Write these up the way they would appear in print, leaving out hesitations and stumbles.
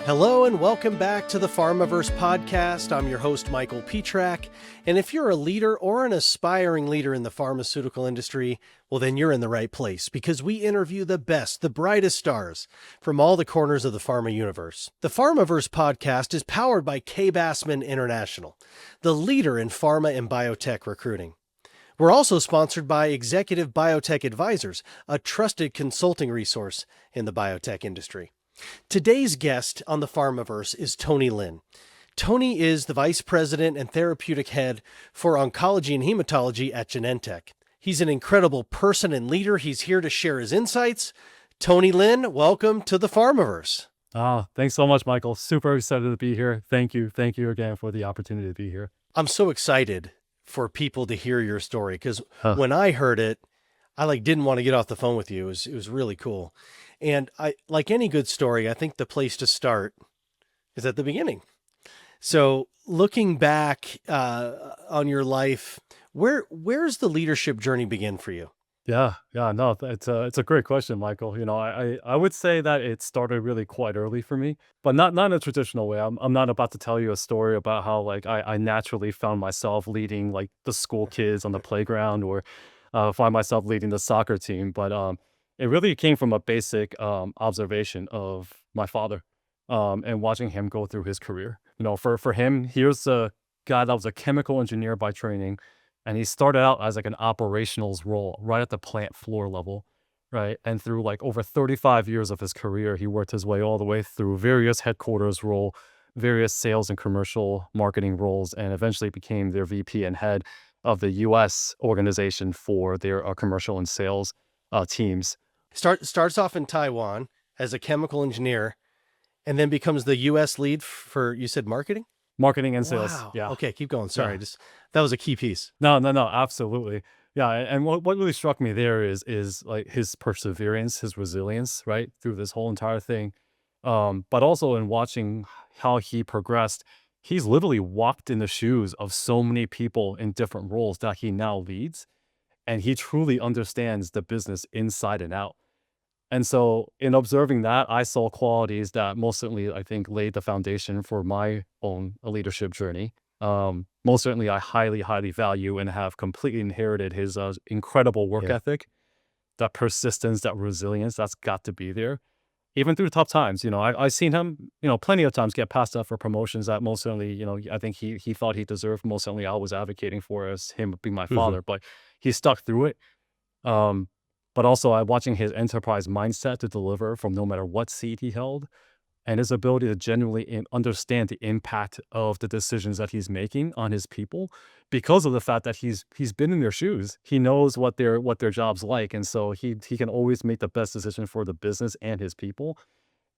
Hello and welcome back to the Pharmaverse Podcast. I'm your host, Michael Pietrack. And if you're a leader or an aspiring leader in the pharmaceutical industry, well, then you're in the right place because we interview the best, the brightest stars from all the corners of the pharma universe. The Pharmaverse Podcast is powered by K. Bassman International, the leader in pharma and biotech recruiting. We're also sponsored by Executive Biotech Advisors, a trusted consulting resource in the biotech industry. Today's guest on the Pharmaverse is Tony Lin. Tony is the Vice President and Therapeutic Head for Oncology and Hematology at Genentech. He's an incredible person and leader. He's here to share his insights. Tony Lin, welcome to the Pharmaverse. Thanks so much, Michael. Super excited to be here. Thank you. Thank you again for the opportunity to be here. I'm so excited for people to hear your story because when I heard it, I didn't want to get off the phone with you. It was really cool. And I, like any good story, I think the place to start is at the beginning. So looking back on your life, where's the leadership journey begin for you? No, it's a great question, Michael. I would say that it started really quite early for me, but not in a traditional way. I'm not about to tell you a story about how I naturally found myself leading the school kids on the playground or find myself leading the soccer team, but it really came from a basic observation of my father and watching him go through his career. For him, here's a guy that was a chemical engineer by training, and he started out as an operationals role right at the plant floor level, right? And through over 35 years of his career, he worked his way all the way through various headquarters role, various sales and commercial marketing roles, and eventually became their VP and head of the U.S. organization for their commercial and sales teams. Starts off in Taiwan as a chemical engineer and then becomes the U.S. lead for, you said marketing? Marketing and sales. Wow. Yeah. Okay, keep going. Sorry, that was a key piece. No, absolutely. Yeah, and what really struck me there is his perseverance, his resilience, right, through this whole entire thing. But also in watching how he progressed, he's literally walked in the shoes of so many people in different roles that he now leads, and he truly understands the business inside and out. And so in observing that, I saw qualities that most certainly, I think, laid the foundation for my own leadership journey. Most certainly, I highly, highly value and have completely inherited his incredible work ethic, that persistence, that resilience, that's got to be there. Even through tough times, I've seen him, plenty of times get passed up for promotions that most certainly, I think he thought he deserved. Most certainly I was advocating for as him being my father, but he stuck through it. But also I'm watching his enterprise mindset to deliver from no matter what seat he held, and his ability to genuinely understand the impact of the decisions that he's making on his people because of the fact that he's been in their shoes. He knows what their job's like, and so he can always make the best decision for the business and his people.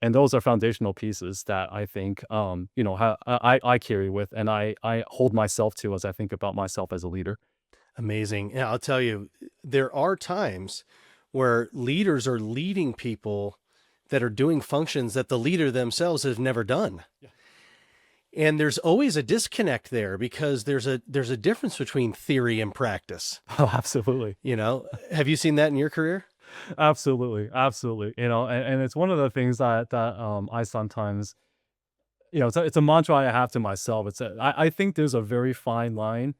And those are foundational pieces that I think I carry with, and I hold myself to as I think about myself as a leader. Amazing. Yeah, I'll tell you, there are times where leaders are leading people that are doing functions that the leader themselves has never done. Yeah. And there's always a disconnect there because there's a difference between theory and practice. Oh, absolutely. Have you seen that in your career? Absolutely. And it's one of the things that I sometimes, it's a mantra I have to myself. I think there's a very fine line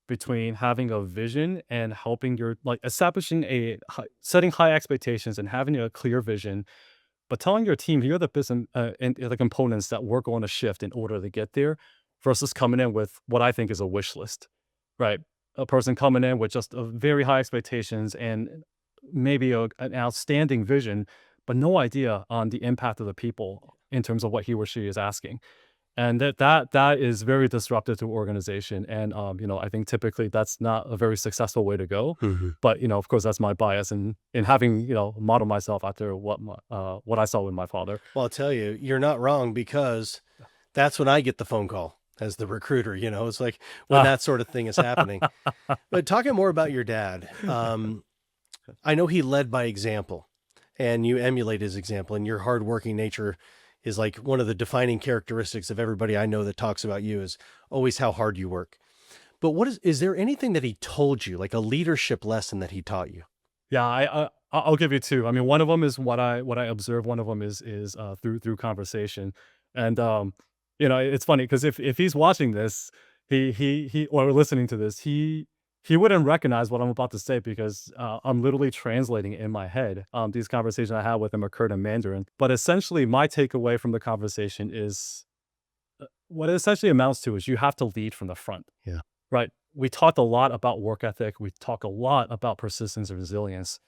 between having a vision and helping establishing setting high expectations and having a clear vision, but telling your team, here are the business and the components that we're going to shift in order to get there, versus coming in with what I think is a wish list, right? A person coming in with just a very high expectations and maybe an outstanding vision, but no idea on the impact of the people in terms of what he or she is asking. And that is very disruptive to organization. And, I think typically that's not a very successful way to go. Mm-hmm. But, of course, that's my bias in having, modeled myself after what I saw with my father. Well, I'll tell you, you're not wrong, because that's when I get the phone call as the recruiter. It's like when that sort of thing is happening. But talking more about your dad, I know he led by example, and you emulate his example, and your hardworking nature is one of the defining characteristics of everybody I know that talks about you, is always how hard you work. But is there anything that he told you, like a leadership lesson that he taught you? Yeah, I'll give you two. I mean, one of them is what I observe. One of them is through conversation. And it's funny because if he's watching this, he or listening to this, he wouldn't recognize what I'm about to say because I'm literally translating it in my head. These conversations I had with him occurred in Mandarin, but essentially my takeaway from the conversation is what it essentially amounts to is you have to lead from the front. Yeah. Right. We talked a lot about work ethic. We talk a lot about persistence and resilience,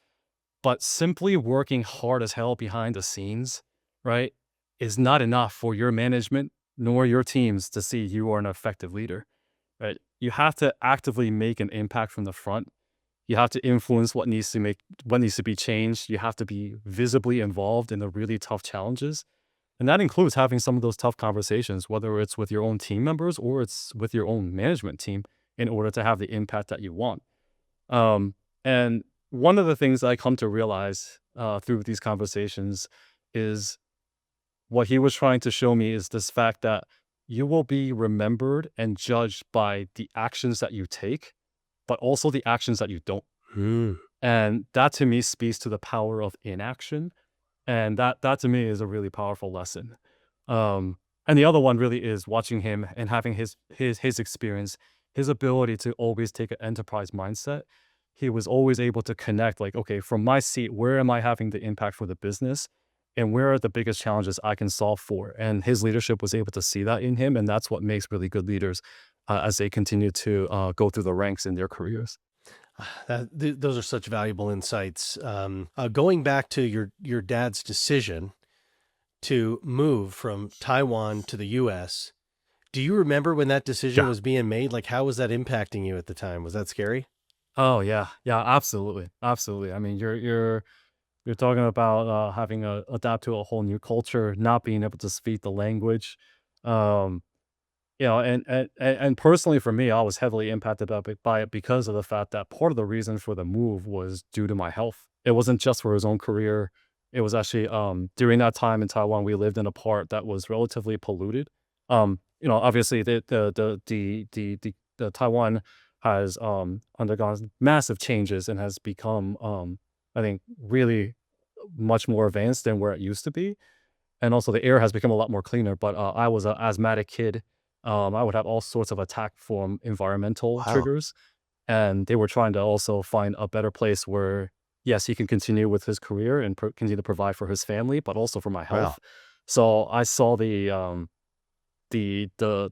but simply working hard as hell behind the scenes, right, is not enough for your management nor your teams to see you are an effective leader, right? You have to actively make an impact from the front. You have to influence what needs to be changed. You have to be visibly involved in the really tough challenges. And that includes having some of those tough conversations, whether it's with your own team members or it's with your own management team in order to have the impact that you want. And one of the things I come to realize through these conversations is what he was trying to show me is this fact that you will be remembered and judged by the actions that you take, but also the actions that you don't. Mm. And that to me speaks to the power of inaction. And that to me is a really powerful lesson. And the other one really is watching him and having his experience, his ability to always take an enterprise mindset. He was always able to connect, like, okay, from my seat, where am I having the impact for the business? And where are the biggest challenges I can solve for? And his leadership was able to see that in him. And that's what makes really good leaders as they continue to go through the ranks in their careers. Those are such valuable insights. Going back to your dad's decision to move from Taiwan to the U.S., do you remember when that decision Yeah. was being made? Like, how was that impacting you at the time? Was that scary? Oh yeah. Yeah, absolutely. Absolutely. I mean, you're talking about having to adapt to a whole new culture, not being able to speak the language. Um, and personally for me, I was heavily impacted by it because of the fact that part of the reason for the move was due to my health. It wasn't just for his own career. It was actually during that time in Taiwan, we lived in a part that was relatively polluted. Obviously the Taiwan has undergone massive changes and has become I think really much more advanced than where it used to be. And also the air has become a lot more cleaner, but, I was an asthmatic kid. I would have all sorts of attack from environmental Wow. triggers, and they were trying to also find a better place where, yes, he can continue with his career and continue to provide for his family, but also for my Wow. health. So I saw the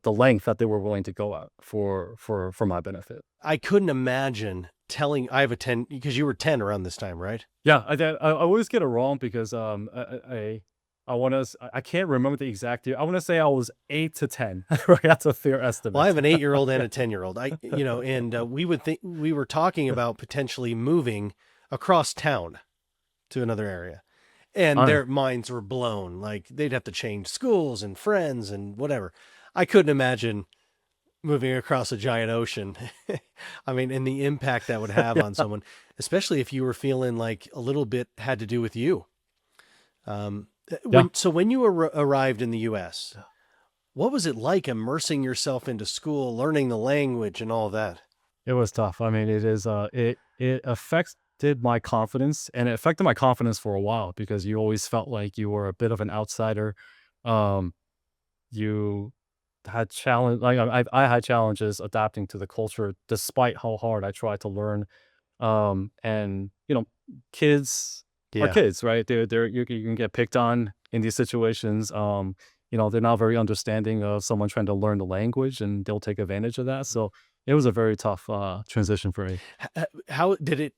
length that they were willing to go out for my benefit. I couldn't imagine I have a 10, because you were 10 around this time, right? Yeah, I always get it wrong because I want to I can't remember the exact year. I want to say I was 8 to 10. Right, that's a fair Well, I estimate. have an 8-year-old and a 10-year-old. And we were talking about potentially moving across town to another area, and Uh, their minds were blown. Like, they'd have to change schools and friends and whatever. I couldn't imagine moving across a giant ocean. I mean, and the impact that would have on yeah. someone, especially if you were feeling like a little bit had to do with you. Yeah. When you arrived in the U.S., what was it like immersing yourself into school, learning the language and all that? It was tough. I mean, it affected my confidence, and it affected my confidence for a while because you always felt like you were a bit of an outsider. Um, you had challenge like I had challenges adapting to the culture despite how hard I tried to learn. And kids are Yeah. kids, right? You can get picked on in these situations. They're not very understanding of someone trying to learn the language, and they'll take advantage of that. So it was a very tough transition for me. How did it,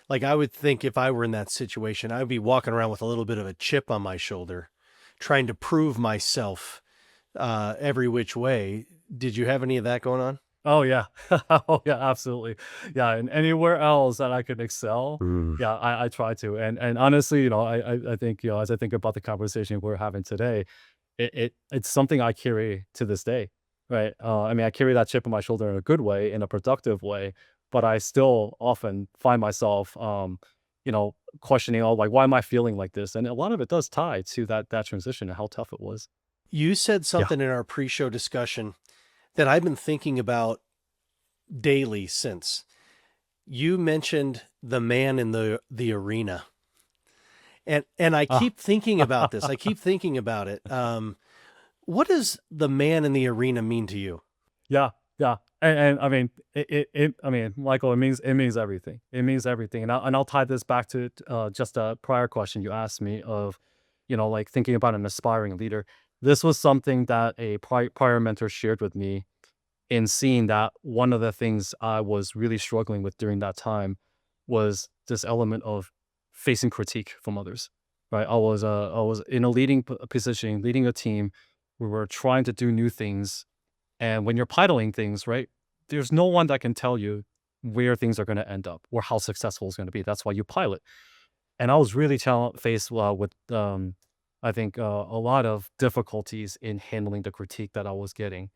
like, I would think if I were in that situation, I would be walking around with a little bit of a chip on my shoulder, trying to prove myself every which way. Did you have any of that going on? Oh yeah, oh yeah, absolutely, yeah. And anywhere else that I could excel, Mm. yeah, I try to. And honestly, I think as I think about the conversation we're having today, it's something I carry to this day, right? I mean, I carry that chip on my shoulder in a good way, in a productive way, but I still often find myself, questioning, oh, like, why am I feeling like this? And a lot of it does tie to that transition and how tough it was. You said Yeah. something in our pre-show discussion that I've been thinking about daily since. You mentioned the man in the arena. And I Ah, keep thinking about this. I keep thinking about it. What does the man in the arena mean to you? Yeah, yeah, and I mean, I mean, Michael, it means everything. It means everything, and I'll tie this back to just a prior question you asked me of, like thinking about an aspiring leader. This was something that a prior mentor shared with me in seeing that one of the things I was really struggling with during that time was this element of facing critique from others. Right, I was in a leading position, leading a team. We were trying to do new things, and when you're piloting things, right, there's no one that can tell you where things are going to end up or how successful it's going to be. That's why you pilot. And I was really faced with, I think, a lot of difficulties in handling the critique that I was getting.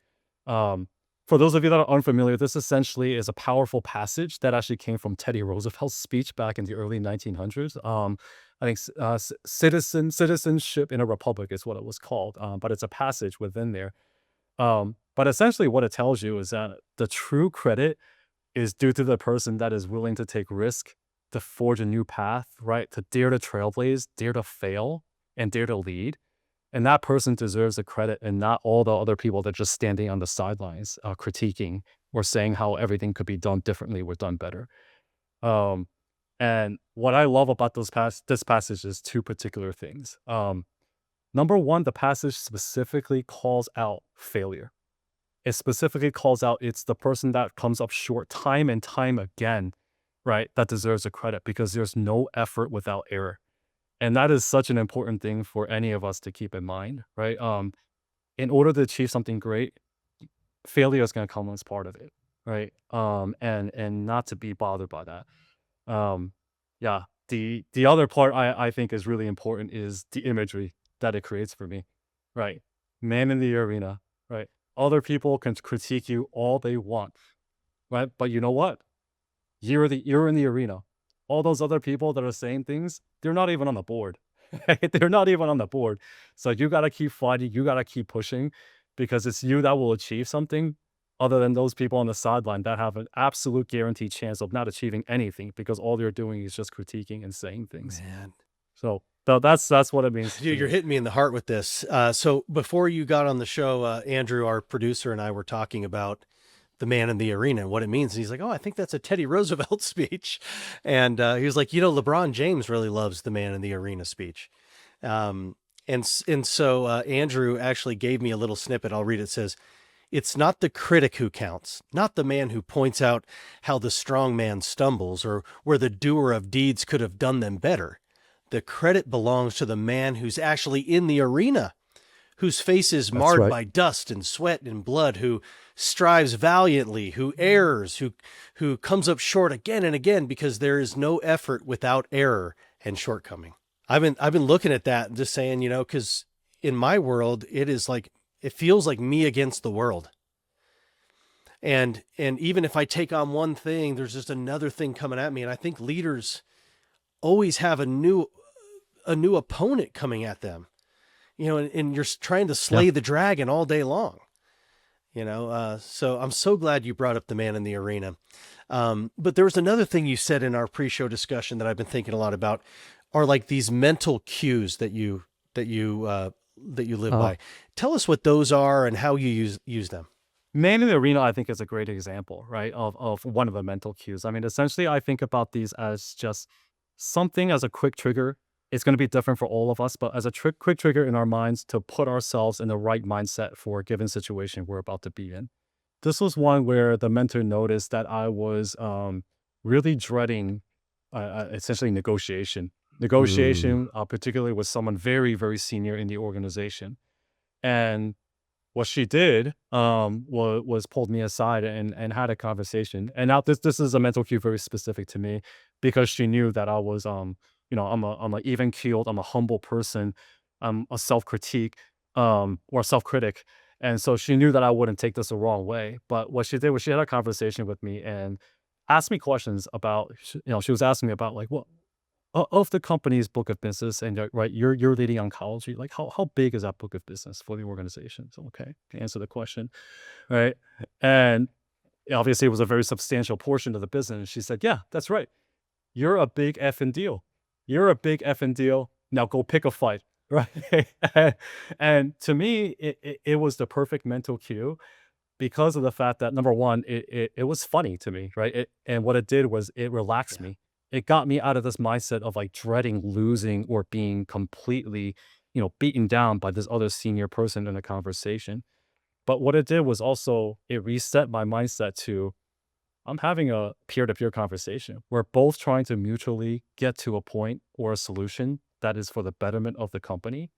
Um, for those of you that are unfamiliar, this essentially is a powerful passage that actually came from Teddy Roosevelt's speech back in the early 1900s. I think citizenship in a republic is what it was called, but it's a passage within there. But essentially, what it tells you is that the true credit is due to the person that is willing to take risk, to forge a new path, right? To dare to trailblaze, dare to fail, and dare to lead. And that person deserves the credit and not all the other people that are just standing on the sidelines, critiquing or saying how everything could be done differently or done better. Um, and what I love about this passage is two particular things. Number one, the passage specifically calls out failure. It specifically calls out it's the person that comes up short time and time again, right? That deserves the credit because there's no effort without error. And that is such an important thing for any of us to keep in mind, right? In order to achieve something great, failure is going to come as part of it, right? And not to be bothered by that. Um, yeah. The other part I think is really important is the imagery that it creates for me, right? Man in the arena, right? Other people can critique you all they want, right? But you know what? You're in the arena. All those other people that are saying things, they're not even on the board. They're not even on the board. So you got to keep fighting. You got to keep pushing because it's you that will achieve something other than those people on the sideline that have an absolute guaranteed chance of not achieving anything because all they're doing is just critiquing and saying things. Man, So that's what it means to dude, you're me. hitting me in the heart with this. So before you got on the show, Andrew, our producer, and I were talking about the man in the arena and what it means. And he's like, "Oh, I think that's a Teddy Roosevelt speech." And he was like, LeBron James really loves the man in the arena speech. And so Andrew actually gave me a little snippet. I'll read it. It says, "It's not the critic who counts, not the man who points out how the strong man stumbles or where the doer of deeds could have done them better. The credit belongs to the man who's actually in the arena, whose face is That's marred right. by dust and sweat and blood, who strives valiantly, who errs, who comes up short again and again because there is no effort without error and shortcoming." I've been looking at that and just saying, because in my world, it feels like me against the world. And even if I take on one thing, there's just another thing coming at me. And I think leaders always have a new opponent coming at them, and you're trying to Yeah. slay the dragon all day long, so I'm so glad you brought up the man in the arena. But there was another thing you said in our pre-show discussion that I've been thinking a lot about are like these mental cues that you live Uh, by. Tell us what those are and how you use them. Man in the arena, I think, is a great example, right, of one of the mental cues. I mean, essentially, I think about these as just something as a quick trigger. It's going to be different for all of us, but as a quick trigger in our minds to put ourselves in the right mindset for a given situation we're about to be in. This was one where the mentor noticed that I was really dreading essentially Mm. negotiation, particularly with someone very, very senior in the organization. And what she did, was pulled me aside and had a conversation. And now this is a mental cue very specific to me because she knew that I was, I'm a even keeled, I'm a humble person, I'm a self-critique, or self-critic. And so she knew that I wouldn't take this the wrong way. But what she did was she had a conversation with me and asked me questions about, she was asking me about like, what of the company's book of business and right, you're leading oncology. Like how big is that book of business for the organization? So okay, to answer the question, right? And obviously it was a very substantial portion of the business. And she said, "Yeah, that's right. You're a big effing deal. You're a big effing deal. Now go pick a fight." right? And to me, it was the perfect mental cue because of the fact that number one, it was funny to me, right? And what it did was it relaxed Yeah. me. It got me out of this mindset of like dreading losing or being completely, beaten down by this other senior person in a conversation. But what it did was also it reset my mindset to I'm having a peer-to-peer conversation. We're both trying to mutually get to a point or a solution that is for the betterment of the company.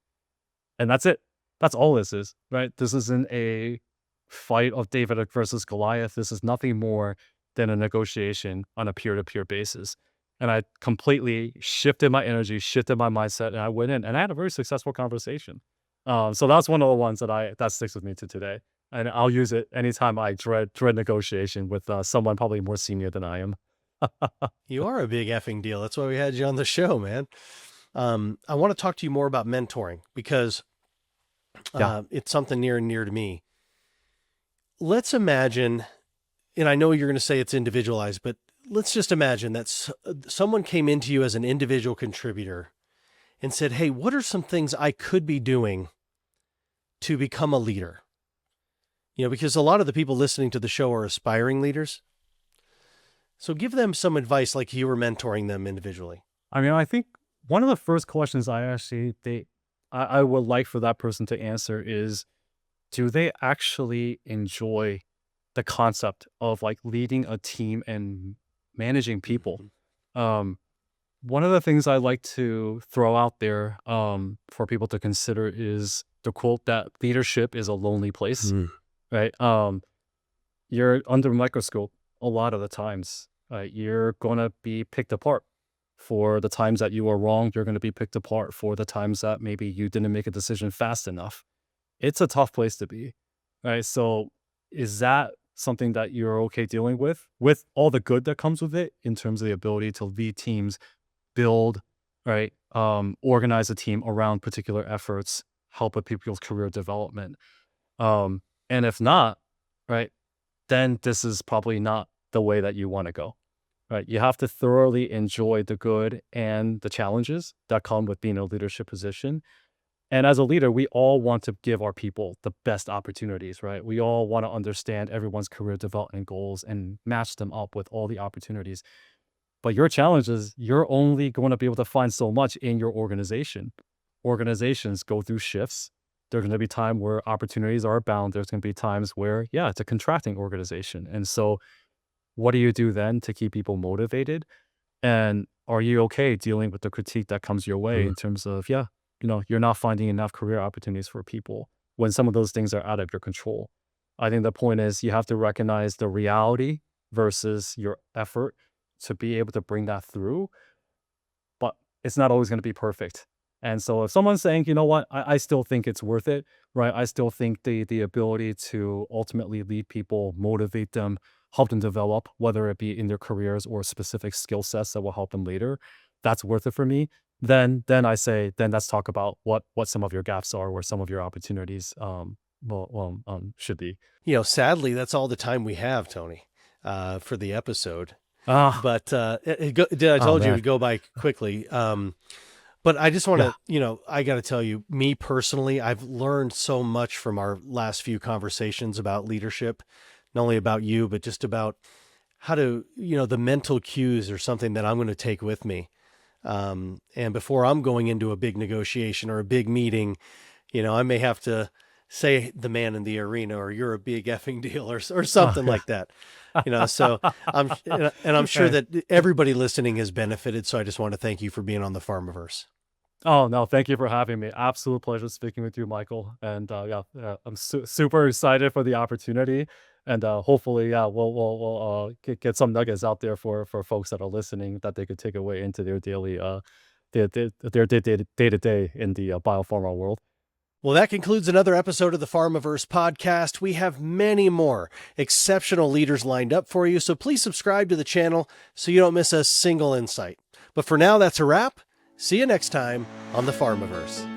And that's it. That's all this is, right? This isn't a fight of David versus Goliath. This is nothing more than a negotiation on a peer-to-peer basis. And I completely shifted my energy, shifted my mindset, and I went in and I had a very successful conversation. So that's one of the ones that sticks with me to today. And I'll use it anytime I dread negotiation with someone probably more senior than I am. You are a big effing deal. That's why we had you on the show, man. I want to talk to you more about mentoring because Yeah. it's something near and dear to me. Let's imagine, and I know you're going to say it's individualized, but let's just imagine that someone came into you as an individual contributor and said, hey, what are some things I could be doing to become a leader? Because a lot of the people listening to the show are aspiring leaders. So give them some advice like you were mentoring them individually. I mean, I think one of the first questions I would like for that person to answer is, do they actually enjoy the concept of like leading a team and managing people? Um, One of the things I like to throw out there for people to consider is the quote that leadership is a lonely place, Mm. right? You're under a microscope a lot of the times. You're going to be picked apart for the times that you are wrong. You're going to be picked apart for the times that maybe you didn't make a decision fast enough. It's a tough place to be, right? So is that something that you're okay dealing with all the good that comes with it in terms of the ability to lead teams, build, right? Organize a team around particular efforts, help with people's career development. And if not, right, then this is probably not the way that you want to go, right? You have to thoroughly enjoy the good and the challenges that come with being in a leadership position. And as a leader, we all want to give our people the best opportunities, right? We all want to understand everyone's career development goals and match them up with all the opportunities. But your challenge is you're only going to be able to find so much in your organization. Organizations go through shifts. There's going to be time where opportunities are abound. There's going to be times where, yeah, it's a contracting organization. And so what do you do then to keep people motivated? And are you okay dealing with the critique that comes your way in terms of, yeah, you're not finding enough career opportunities for people when some of those things are out of your control? I think the point is you have to recognize the reality versus your effort to be able to bring that through, but it's not always going to be perfect. And so if someone's saying, you know what, I still think it's worth it, right? I still think the ability to ultimately lead people, motivate them, help them develop, whether it be in their careers or specific skill sets that will help them later, that's worth it for me. Then I say, then let's talk about what some of your gaps are, where some of your opportunities should be. Sadly, that's all the time we have, Tony, for the episode. Ah, But I oh told you it man, would go by quickly. But I just want yeah, to, I got to tell you, me personally, I've learned so much from our last few conversations about leadership, not only about you, but just about how to, the mental cues are something that I'm going to take with me. And before I'm going into a big negotiation or a big meeting, I may have to say the man in the arena or you're a big effing deal or oh, something yeah. like that. So I'm sure Right. that everybody listening has benefited. So I just want to thank you for being on the Pharmaverse. Oh, no, thank you for having me. Absolute pleasure speaking with you, Michael. And I'm super excited for the opportunity. And hopefully, yeah, we'll get some nuggets out there for folks that are listening that they could take away into their daily, their day to day in the biopharma world. Well, that concludes another episode of the Pharmaverse Podcast. We have many more exceptional leaders lined up for you, so please subscribe to the channel so you don't miss a single insight. But for now, that's a wrap. See you next time on the Pharmaverse.